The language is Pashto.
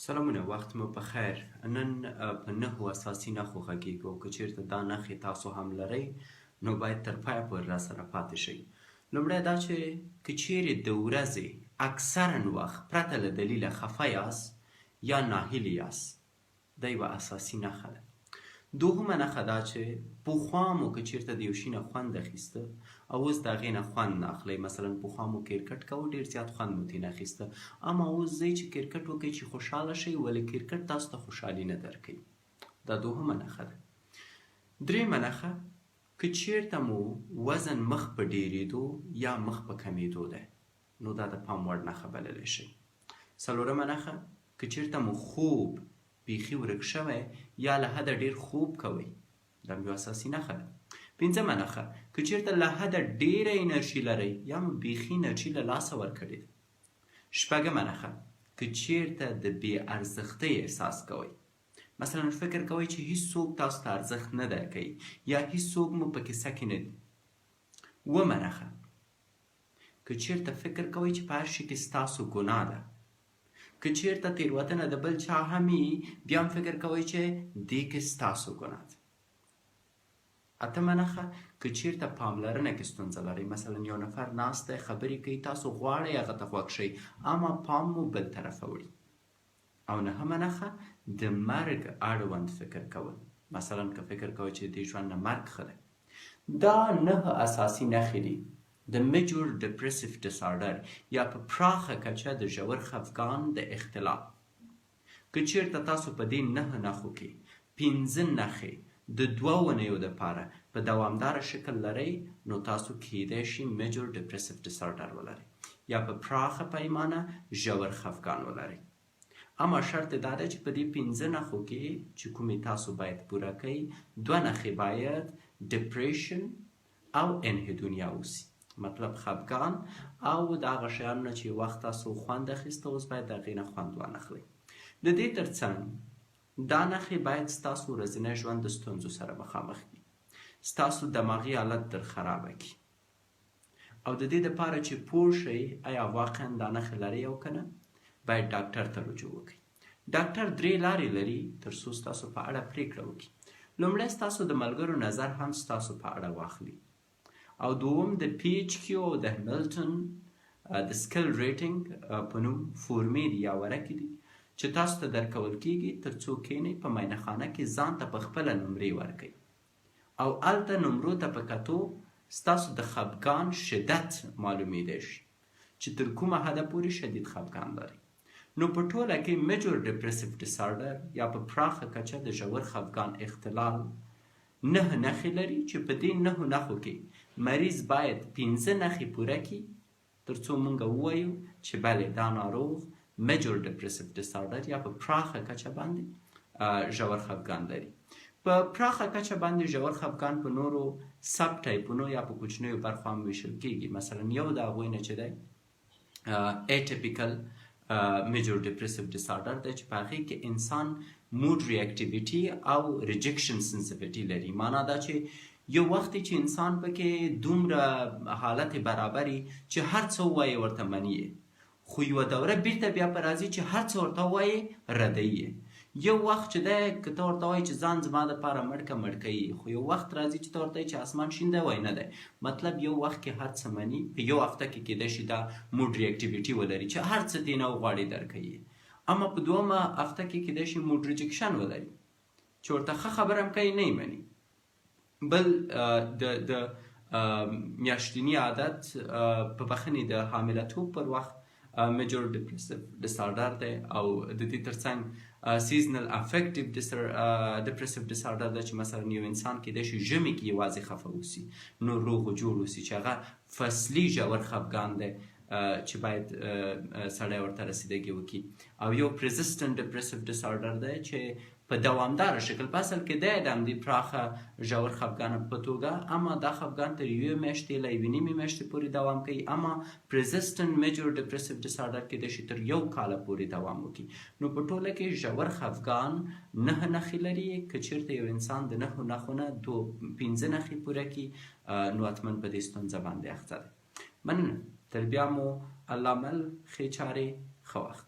سلامونه، وخت مو په خیر. نن په 9 اساسي نښو غږیږو. که چیرته دا نښې تاسو هم لرئ نو باید تر پایه پورې راسره پاتې شئ. لومړی دا چې که چیرې د ورځې اکثرا وخت پرته له دلیله خفه یاست یا ناهیلي یاست، دا یوه اساسي نښه ده. دوهمه نښه دا چې پخوا مو که چیرته د یو شي نه خوند اخیسته او اوس د هغې نه خوند نه اخلئ. مثلا پخوا مو کرکټ کوه، ډېر زیات خوند مو ترې نه اخیسته، اما اوس ځئ چې کرکټ وکئ چې خوشحاله شئ، ولې کرکټ تاسو ته خوشحالي نه درکوي. دا دوهمه نښه ده. درېیمه نښه، که چیرته مو وزن مخ په ډېرېدو یا مخ په کمیدو دی نو دا د پام وړ نښه بللی شئ. څلورمه نښه، که چیرته مو خوب بیخي ورک شوی یا له حده ډېر خوب کوئ، دا هم یو اساسي نښه ده. پنځمه نښه، که چیرته له حده ډېره انرژي لرئ یا مو بیخي انرژي له لاسه ورکړې ده. شپږمه نښه، که چیرته د بې ارزښتۍ احساس کوئ، مثلا فکر کوئ چې هیڅوک تاسو ته ارزښت نه درکوي یا هیڅوک مو په کیسه کې نه دي. اوومه نښه، که چیرته فکر کوئ چې په هر شي کې ستاسو ګناه ده، که چیرته تیروتنه د بل چا هم وي بیا هم فکر کوئ چې دې کې ستاسو ګناه ده. اتمه نښه، که چیرته پاملرنه کې ستونزه لرئ، مثلا یو نفر ناست دی خبرې کوي، تاسو غواړئ هغه ته غوږ شئ اما پام مو بل طرفه وړي. او نهمه نښه، د مرګ اړوند فکر کول، مثلا که فکر کوئ چې دې ژوند نه مرګ ښه دی. دا 9 اساسي نښې دي د میجر ډپریسیو ډسارډر یا په پراخه کچه د ژور خفګان د اختلال. که چیرته تاسو په دې 9 نښو کې 5 نښې د 2 اونیو دپاره په دوامداره شکل لرئ نو تاسو کیدای شي میجر ډپریسیو ډسارډر ولرئ یا په پراخه پیمانه ژور خفګان ولرئ. اما شرط دا ده چې په دې 5 نښو کې چې کومې تاسو باید پوره کوئ، 2 نښې باید ډپریشن او انهدونیا اوسي، مطلب خفګان او د هغه شیانو نه چې وخت تاسو خوند اخیسته اوس باید د هغې نه خوند وانخلئ. د دې ترڅنګ دا نښې باید ستاسو ورځنی ژوند د ستونزو سره مخامخ کړي، ستاسو دماغي حالت در خرابه کړي. او د دې دپاره چې پوه شئ آیا واقعا دا نښې لرئ او که نه، باید ډاکټر ته رجوع وکړئ. ډاکټر 3 لارې لري تر څو ستاسو په اړه پریکړه وکړي. لومړی ستاسو د ملګرو نظر هم ستاسو په اړه واخلي، او دوم د PHQ او د هیملټن د سکل ریټینګ په نوم فورمې دي یا ورقې دي چې تاسو ته درکول کیږي تر څو کینئ په معاینه خانه کې ځان ته په خپله نمرې ورکئ او هلته نمرو ته په کتو ستاسو د خفګان شدت معلومیدی شي چې تر کومه حده پورې شدید خفګان لرئ. نو په ټوله کې میجر ډپریسیو ډسارډر یا په پراخه کچه د ژور خفګان اختلال 9 نښې لري چې په دې 9 نښو کې مریض باید 5 نښې پوره کړي تر څو موږ ووایو چې بلې دا ناروغ میجر ډپریسیو ډسارډر یا په پراخه کچه باندې ژور خفګان لري. په پراخه کچه باندې ژور خفګان په نورو سب ټایپونو یا په کوچنیو برخو هم ویشل کیږي. مثلا یو د هغوی نه چې دی ایټیپیکل میجر ډپریسیو ډسارډر دی چې په هغې کې انسان موډ ریاکټیویټي او ریجکشن سنسیټیویټي لري. معنا دا چې یو وخت چې انسان پکې دومره حالت برابري چې هر څه ووایې ورته مني، خو یوه دوره بیرته بیا په راځي چې هر څه ورته ووایې ردوي. یو وخت چې دی که ته ورته وایې چې ځان زما دپاره مړ کوي، خو یو وخت راځي چې ته ورته وایې چې اسمان شین دی وایي نه دی. مطلب یو وخت کې هر څه مني، په یو هفته کې کیدای شي دا موډ ریاکټیویټي ولري چې هر څه دې نه وغواړي درکوي، اما په 2مه هفته کې کیدای شي موډ ریجکشن ولري چې ورته ښه خبره هم کوي نه یې مني. بل د میاشتني عادت په بخښنې د حاملتوب پر وخت میجر ډپریسیو ډسارډر دی، او د دې ترڅنګ سیزنل افیکټیو ډپریسیو ډسارډر دی چې مثلا یو انسان کیدای شي ژمي کې یوازې خفه اوسي، نو روغ و جوړ اوسي، چې هغه فصلي ژور خفګان دی چې باید سړی ورته رسیدګي وکړي. او یو پرزسټنټ ډپریسیو ډسارډر دی چې په دوامداره شکل په اصل کې دی د همدې پراخه ژور خفګان په توګه، اما دا خفګان تر 1 میاشتې له 1.5 میاشتې پورې دوام کوي. اما پرزسټنټ میجر ډپریسیو ډسارډر کیدای شي تر 1 کاله پورې دوام وکړي. نو په ټوله کې ژور خفګان 9 نښې لري. که چیرته یو انسان د 9 نښو نه 5 نښې پوره کړي نو حتما په دې ستونزه باندې اخته دی. مننه. تر بیا مو الله مل ښې چارې ښه وخت.